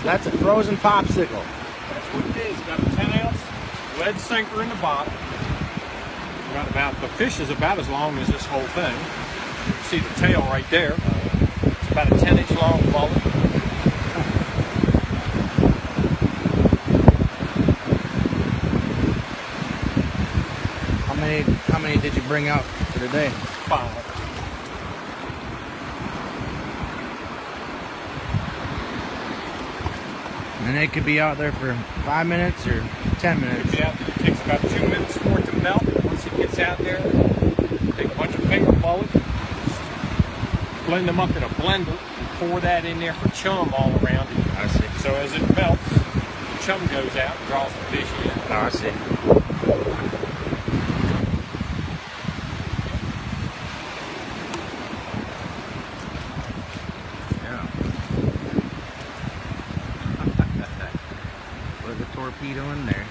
That's a frozen popsicle. That's what it is. Got a 10-ounce lead sinker in the bottom. The fish is about as long as this whole thing. You can see the tail right there. It's about a 10-inch long mullet. How many did you bring out for today? 5. And they could be out there for 5 minutes or 10 minutes. It takes about 2 minutes for it to melt. Once it gets out there, take a bunch of finger mullets, blend them up in a blender, pour that in there for chum all around it. I see. So as it melts, the chum goes out and draws the fish in. Oh, I see. Yeah. Put the torpedo in there.